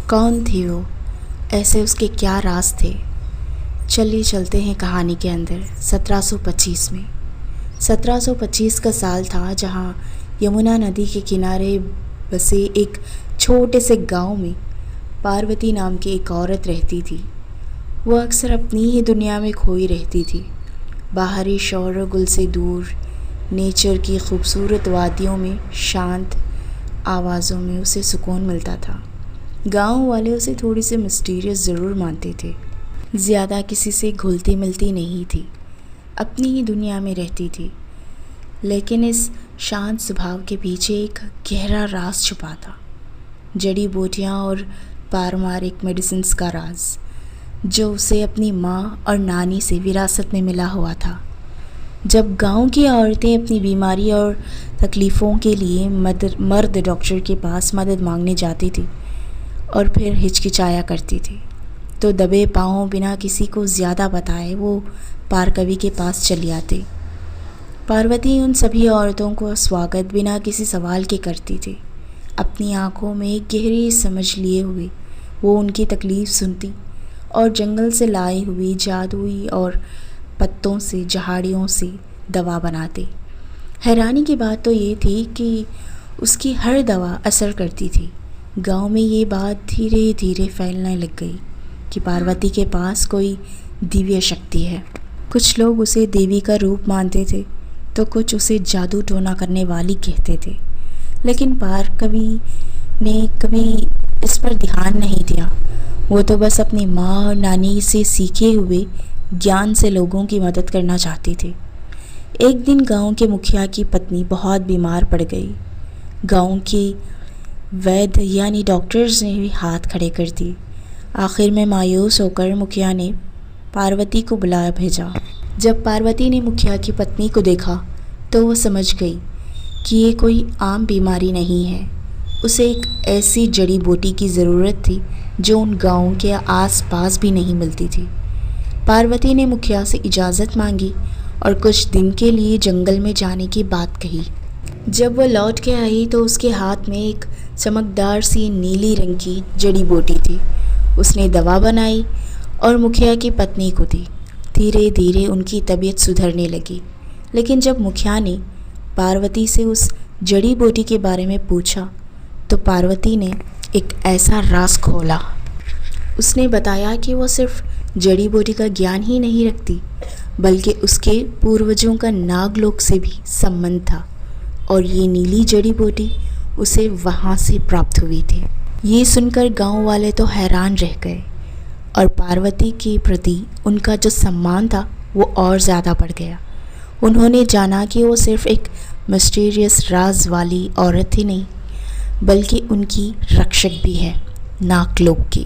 कौन थी वो? ऐसे उसके क्या राज थे? चलिए चलते हैं कहानी के अंदर 1725 में। 1725 का साल था जहाँ यमुना नदी के किनारे बसे एक छोटे से गांव में पार्वती नाम की एक औरत रहती थी। वो अक्सर अपनी ही दुनिया में खोई रहती थी। बाहरी शोर गुल से दूर नेचर की खूबसूरत वादियों में शांत आवाज़ों में उसे सुकून मिलता था। गांव वाले उसे थोड़ी सी मिस्टीरियस ज़रूर मानते थे। ज़्यादा किसी से घुलती मिलती नहीं थी, अपनी ही दुनिया में रहती थी। लेकिन इस शांत स्वभाव के पीछे एक गहरा राज छुपा था, जड़ी बूटियाँ और पारंपरिक मेडिसिन्स का राज, जो उसे अपनी माँ और नानी से विरासत में मिला हुआ था। जब गांव की औरतें अपनी बीमारी और तकलीफ़ों के लिए मर्द डॉक्टर के पास मदद मांगने जाती थी और फिर हिचकिचाया करती थी, तो दबे पाँव बिना किसी को ज़्यादा बताए वो पारकवि के पास चली आती। पार्वती उन सभी औरतों को स्वागत बिना किसी सवाल के करती थी। अपनी आँखों में गहरी समझ लिए हुए वो उनकी तकलीफ़ सुनती और जंगल से लाई हुई जादुई और पत्तों से झाड़ियों से दवा बनाती। हैरानी की बात तो ये थी कि उसकी हर दवा असर करती थी। गांव में ये बात धीरे धीरे फैलने लग गई कि पार्वती के पास कोई दिव्य शक्ति है। कुछ लोग उसे देवी का रूप मानते थे, तो कुछ उसे जादू टोना करने वाली कहते थे। लेकिन पारकवि ने कभी इस पर ध्यान नहीं दिया। वो तो बस अपनी माँ और नानी से सीखे हुए ज्ञान से लोगों की मदद करना चाहती थी। एक दिन गांव के मुखिया की पत्नी बहुत बीमार पड़ गई। गांव के वैद्य यानी डॉक्टर्स ने भी हाथ खड़े कर दिए। आखिर में मायूस होकर मुखिया ने पार्वती को बुलाया भेजा। जब पार्वती ने मुखिया की पत्नी को देखा तो वो समझ गई कि ये कोई आम बीमारी नहीं है। उसे एक ऐसी जड़ी बूटी की ज़रूरत थी जो उन गाँव के आसपास भी नहीं मिलती थी। पार्वती ने मुखिया से इजाज़त मांगी और कुछ दिन के लिए जंगल में जाने की बात कही। जब वह लौट के आई तो उसके हाथ में एक चमकदार सी नीली रंग की जड़ी बूटी थी। उसने दवा बनाई और मुखिया की पत्नी को दी। धीरे धीरे उनकी तबीयत सुधरने लगी। लेकिन जब मुखिया ने पार्वती से उस जड़ी बूटी के बारे में पूछा तो पार्वती ने एक ऐसा राज खोला। उसने बताया कि वो सिर्फ जड़ी बूटी का ज्ञान ही नहीं रखती, बल्कि उसके पूर्वजों का नागलोक से भी संबंध था और ये नीली जड़ी बूटी उसे वहाँ से प्राप्त हुई थी। ये सुनकर गांव वाले तो हैरान रह गए और पार्वती के प्रति उनका जो सम्मान था वो और ज़्यादा बढ़ गया। उन्होंने जाना कि वो सिर्फ एक मिस्टीरियस राज वाली औरत ही नहीं, बल्कि उनकी रक्षक भी है नागलोक की।